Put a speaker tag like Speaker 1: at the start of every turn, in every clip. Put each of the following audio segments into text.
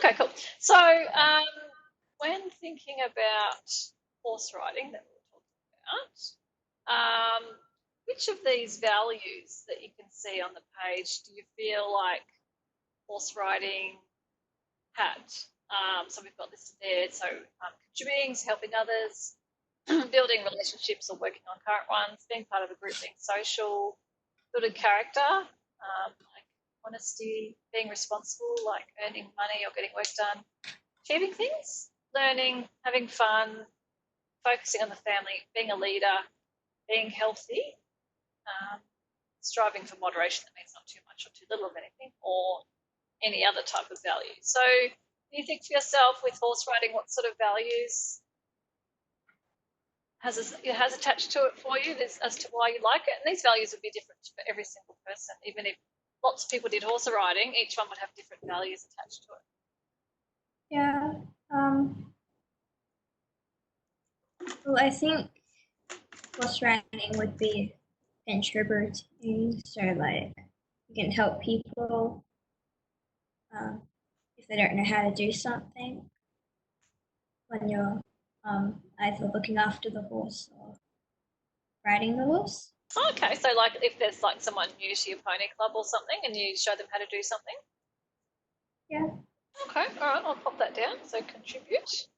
Speaker 1: Okay, cool. So, when thinking about horse riding that we're talking about, which of these values that you can see on the page do you feel like horse riding had? So we've got listed there. So contributing, helping others, building relationships or working on current ones, being part of a group, being social, building character, like honesty, being responsible, like earning money or getting work done, achieving things, learning, having fun, focusing on the family, being a leader, being healthy, striving for moderation, that means not too much or too little of anything, or any other type of value. So you think to yourself, with horse riding, what sort of values has attached to it for you as to why you like it? And these values would be different for every single person. Even if lots of people did horse riding, each one would have different values attached to it.
Speaker 2: Yeah. Well, I think horse riding would be contributing, so like you can help people if they don't know how to do something when you're either looking after the horse or riding the horse.
Speaker 1: Okay, so like if there's like someone new to your pony club or something and you show them how to do something?
Speaker 2: Yeah.
Speaker 1: Okay, all right, I'll pop that down. So contribute.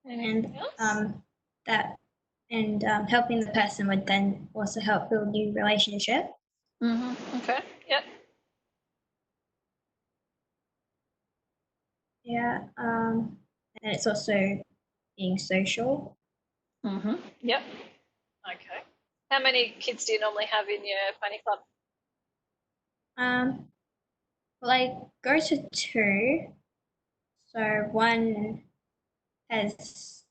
Speaker 1: Anything else?
Speaker 2: Helping the person would then also help build new relationship.
Speaker 1: Okay, yep.
Speaker 2: Yeah, and it's also being social.
Speaker 1: Yep. Okay. How many kids do you normally have in your pony club?
Speaker 2: Well, I go to 2, so one has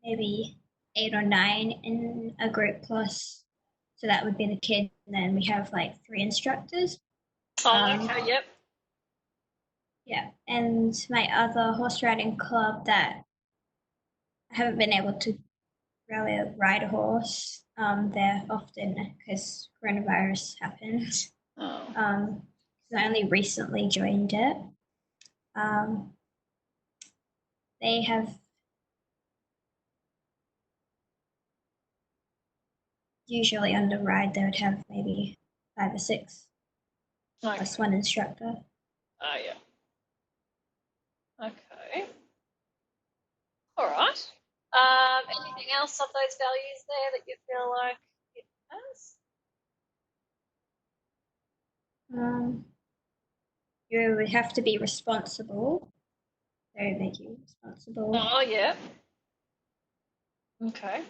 Speaker 2: maybe 8 or 9 in a group plus, so that would be the kid, and then we have like 3 instructors.
Speaker 1: Okay, yep.
Speaker 2: Yeah, and my other horse riding club that I haven't been able to really ride a horse there often because coronavirus happened.
Speaker 1: Oh.
Speaker 2: I only recently joined it. They have usually on the ride they would have maybe 5 or 6 plus one instructor.
Speaker 1: Oh, yeah. Okay. All right. Anything else of those values there that you feel like it has?
Speaker 2: You would have to be responsible. They would make you responsible.
Speaker 1: Oh, yeah. Okay.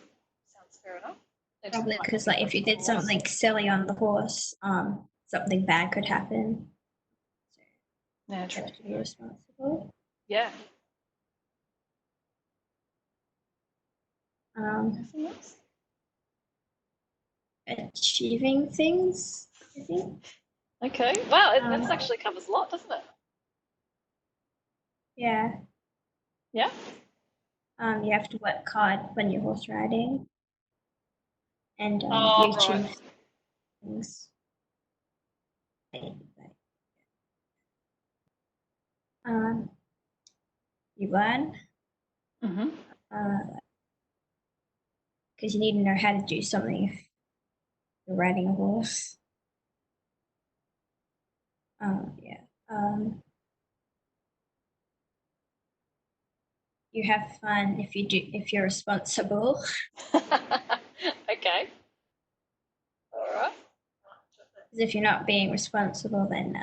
Speaker 1: Sounds fair enough.
Speaker 2: Probably because like if you did something silly on the horse, something bad could happen. So you have to be responsible.
Speaker 1: Yeah.
Speaker 2: Achieving things, I think.
Speaker 1: Okay. Wow, that actually covers a lot, doesn't it?
Speaker 2: Yeah.
Speaker 1: Yeah.
Speaker 2: You have to work hard when you're horse riding, and you achieve things. You learn. Because you need to know how to do something if you're riding a horse. Yeah. You have fun if you're responsible.
Speaker 1: Okay. All right.
Speaker 2: Because if you're not being responsible, then,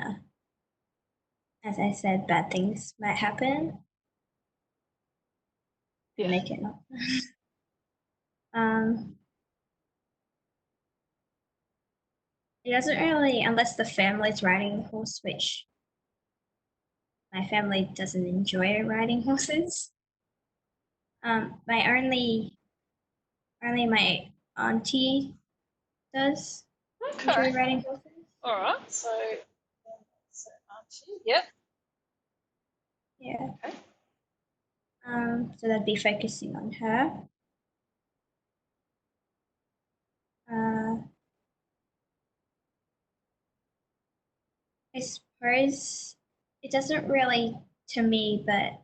Speaker 2: as I said, bad things might happen.
Speaker 1: Yeah.
Speaker 2: Make it not. It doesn't really, unless the family's riding the horse, which my family doesn't enjoy riding horses. My my auntie does enjoy riding horses.
Speaker 1: All right. So auntie. Yep.
Speaker 2: Yeah. Okay. So that'd be focusing on her. I suppose it doesn't really to me, but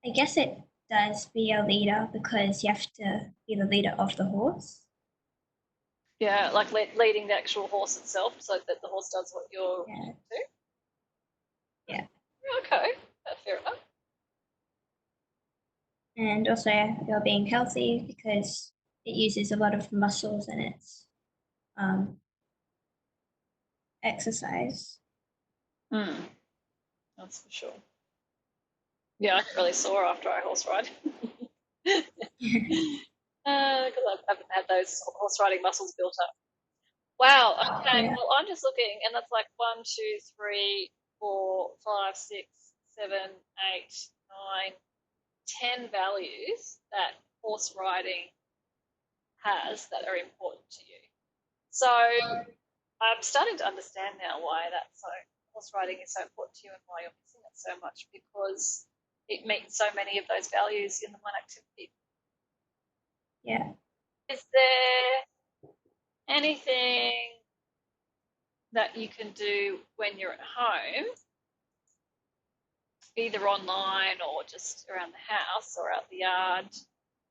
Speaker 2: I guess it does be a leader because you have to be the leader of the horse.
Speaker 1: Yeah, like leading the actual horse itself so that the horse does what you're
Speaker 2: Yeah.
Speaker 1: do.
Speaker 2: Yeah.
Speaker 1: Okay, fair enough.
Speaker 2: And also you're being healthy because it uses a lot of muscles in its exercise.
Speaker 1: That's for sure. Yeah, I get really sore after I horse ride. Because I haven't had those horse riding muscles built up. Wow. Okay.
Speaker 2: Yeah.
Speaker 1: Well, I'm just looking, and that's like 1, 2, 3, 4, 5, 6, 7, 8, 9, 10 values that horse riding has that are important to you. So I'm starting to understand now why that's so horse riding is so important to you and why you're missing it so much because it meets so many of those values in the one activity.
Speaker 2: Yeah.
Speaker 1: Is there anything that you can do when you're at home, either online or just around the house or out the yard,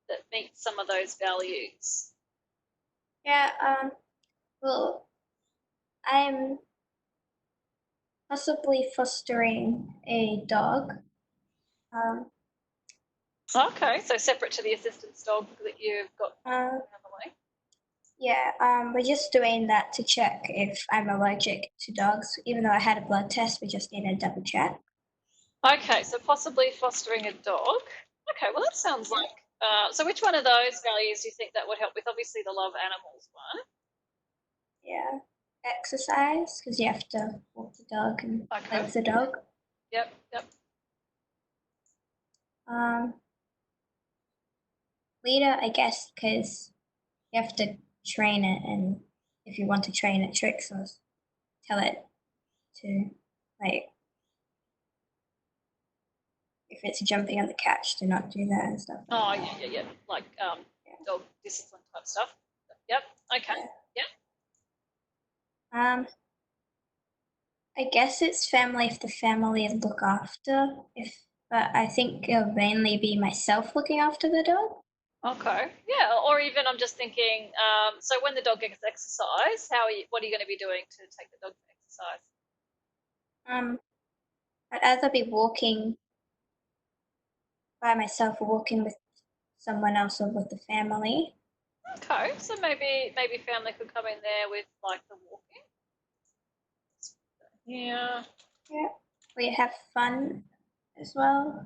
Speaker 1: that meets some of those values?
Speaker 2: Yeah. Well, I'm possibly fostering a dog. Um,
Speaker 1: Okay, so separate to the assistance dog that you've got
Speaker 2: uh,
Speaker 1: around the way.
Speaker 2: yeah, we're just doing that to check if I'm allergic to dogs. Even though I had a blood test, we just need to double check.
Speaker 1: Okay, so possibly fostering a dog. Okay, well that sounds
Speaker 2: Yeah.
Speaker 1: like. So which one of those values do you think that would help with? Obviously the love animals one.
Speaker 2: Yeah. Exercise, because you have to walk the dog and play
Speaker 1: Okay.
Speaker 2: with the dog.
Speaker 1: Yep. Yep.
Speaker 2: Um, leader, I guess, because you have to train it, and if you want to train it tricks or tell it to, like, if it's jumping on the couch, to not do that and stuff like
Speaker 1: Oh
Speaker 2: that.
Speaker 1: yeah. Like
Speaker 2: Yeah.
Speaker 1: dog discipline type stuff. Yep. Okay.
Speaker 2: Yeah.
Speaker 1: Yep.
Speaker 2: I guess it's family if the family look after. But I think it'll mainly be myself looking after the dog.
Speaker 1: Okay. Yeah. Or even I'm just thinking. So when the dog gets exercise, how are you? What are you going to be doing to take the dog to exercise?
Speaker 2: Um, I'd either be walking by myself or walking with someone else or with the family.
Speaker 1: Okay. So maybe family could come in there with like the walking. Yeah.
Speaker 2: Yeah, we have fun as well.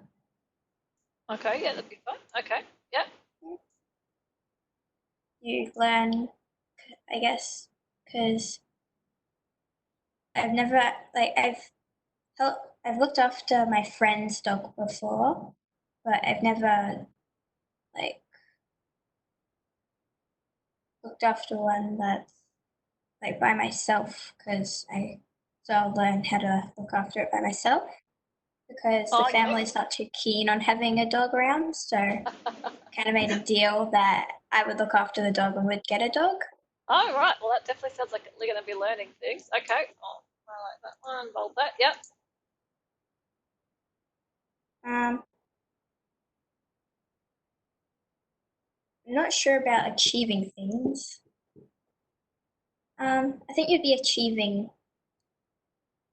Speaker 1: Okay. Yeah, that'd be fun. Okay. Yep.
Speaker 2: You learn, I guess, because I've never like I've looked after my friend's dog before, but I've never like looked after one that's like by myself because so I'll learn how to look after it by myself because the
Speaker 1: Oh yeah.
Speaker 2: family's not too keen on having a dog around, so kind of made a deal that I would look after the dog and would get a dog.
Speaker 1: Oh right. Well, that definitely sounds like we're going to be learning things. Okay. Oh, I like that one. Bold that. Yep.
Speaker 2: Um, I'm not sure about achieving things. I think you'd be achieving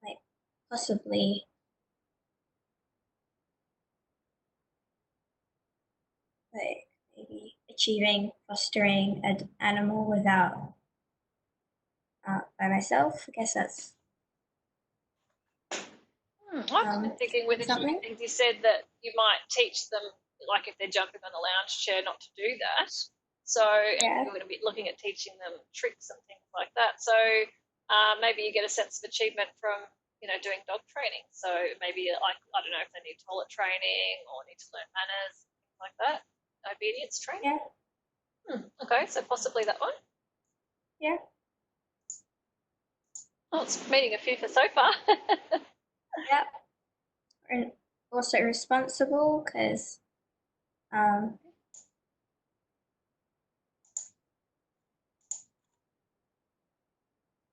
Speaker 2: like possibly like maybe achieving fostering an animal without by myself. I guess that's
Speaker 1: I've been thinking with achieving
Speaker 2: something.
Speaker 1: things. You said that you might teach them, like if they're jumping on the lounge chair, not to do that. So
Speaker 2: Yeah,
Speaker 1: you're going to be looking at teaching them tricks and things like that. So maybe you get a sense of achievement from doing dog training. So maybe like I don't know if they need toilet training or need to learn manners, things like that. Obedience training.
Speaker 2: yeah,
Speaker 1: Okay, so possibly that one.
Speaker 2: yeah,
Speaker 1: Oh, it's meeting a few for so far.
Speaker 2: yeah. And also responsible because um,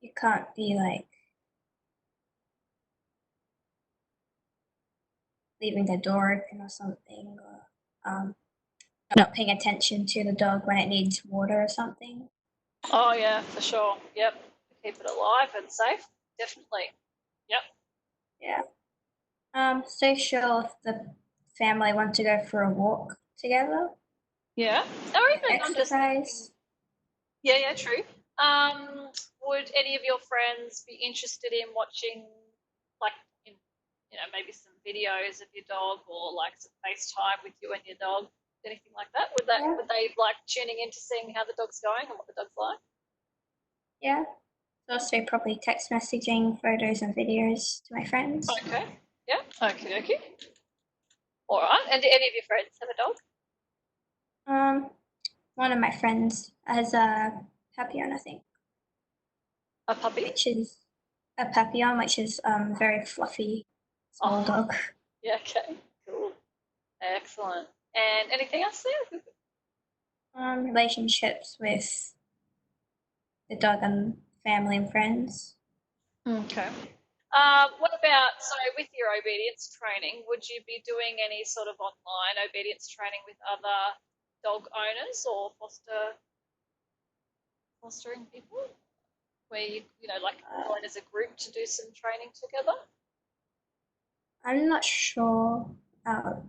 Speaker 2: you can't be like leaving the door open or something, or not paying attention to the dog when it needs water or something.
Speaker 1: Oh yeah, for sure. Yep. Keep it alive and safe. Definitely. Yep.
Speaker 2: Yeah. So sure if the family want to go for a walk together,
Speaker 1: Yeah. Or even I'm just thinking.
Speaker 2: exercise.
Speaker 1: Yeah, true. Would any of your friends be interested in watching, like, in, maybe some videos of your dog or like some FaceTime with you and your dog, anything like that?
Speaker 2: Yeah,
Speaker 1: Would they like tuning in to seeing how the dog's going and what the dog's like?
Speaker 2: yeah. Also probably text messaging photos and videos to my friends.
Speaker 1: Okay. Yeah. Okay. Okay. All right. And do any of your friends have a dog?
Speaker 2: Um, One of my friends has a papillon, I think,
Speaker 1: A puppy?
Speaker 2: which is a papillon, which is very fluffy small
Speaker 1: Oh,
Speaker 2: dog.
Speaker 1: yeah. Okay. Cool. Excellent. And anything else there?
Speaker 2: Relationships with the dog and family and friends.
Speaker 1: Okay. What about, so with your obedience training, would you be doing any sort of online obedience training with other dog owners or fostering people, where you like
Speaker 2: Uh,
Speaker 1: join as a group to do some training together?
Speaker 2: I'm not sure about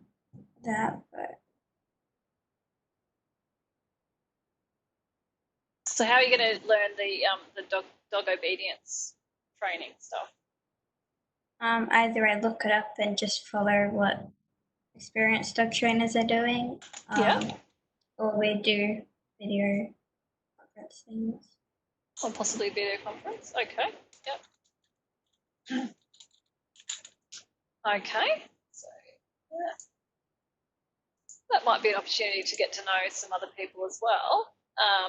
Speaker 2: that, but
Speaker 1: So how are you going to learn the dog obedience training stuff?
Speaker 2: either I look it up and just follow what experienced dog trainers are doing,
Speaker 1: Yeah,
Speaker 2: or we do video conference things.
Speaker 1: or possibly a video conference. Okay. Yep. Okay. So yeah, that might be an opportunity to get to know some other people as well,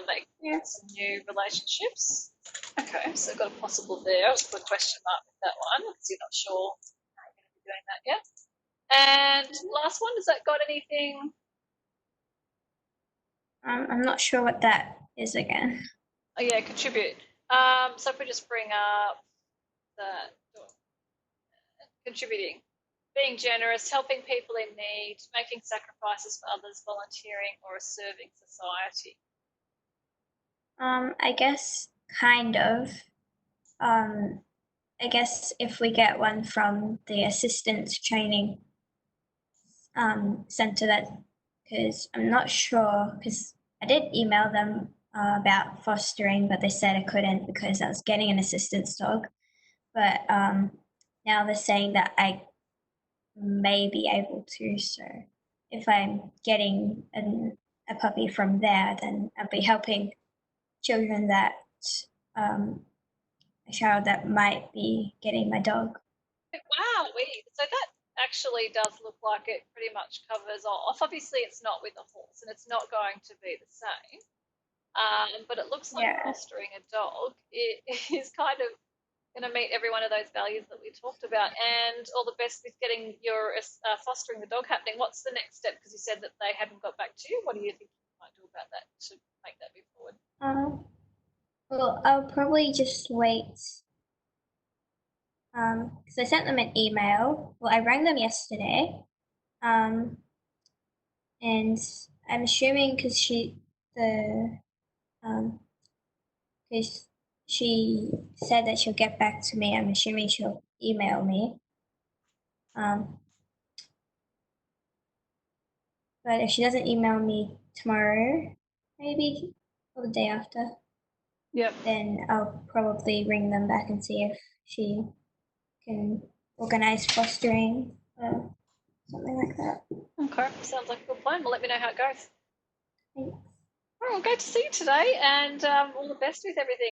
Speaker 1: make
Speaker 2: Yeah.
Speaker 1: some new relationships. Okay, so I've got a possible there. I'll just put a question mark with that one because you're not sure how you're going to be doing that yet. And last one, has that got anything?
Speaker 2: I'm not sure what that is again.
Speaker 1: Oh, yeah, contribute. So if we just bring up that contributing, being generous, helping people in need, making sacrifices for others, volunteering, or serving society.
Speaker 2: I guess kind of. Um, I guess if we get one from the assistance training center, that because I'm not sure because I did email them about fostering, but they said I couldn't because I was getting an assistance dog. But now they're saying that I may be able to. So if I'm getting a puppy from there, then I'll be helping children that um, a child that might be getting my dog.
Speaker 1: Wow, so that actually does look like it pretty much covers off. Obviously, it's not with a horse, and it's not going to be the same. But it looks like
Speaker 2: Yeah.
Speaker 1: fostering a dog it is kind of going to meet every one of those values that we talked about. And all the best with getting your fostering the dog happening. What's the next step? Because you said that they hadn't got back to you. What do you think you might do about that to make that move forward?
Speaker 2: Um, well, I'll probably just wait. Because I sent them an email. Well, I rang them yesterday. Um, and I'm assuming the um, because she said that she'll get back to me. I'm assuming she'll email me. Um, but if she doesn't email me tomorrow, maybe or the day after,
Speaker 1: Yep.
Speaker 2: then I'll probably ring them back and see if she can organize fostering or something like that.
Speaker 1: Okay. Sounds like a good plan. Well, let me know how it goes.
Speaker 2: Thanks.
Speaker 1: All right, well, great to see you today, and all the best with everything.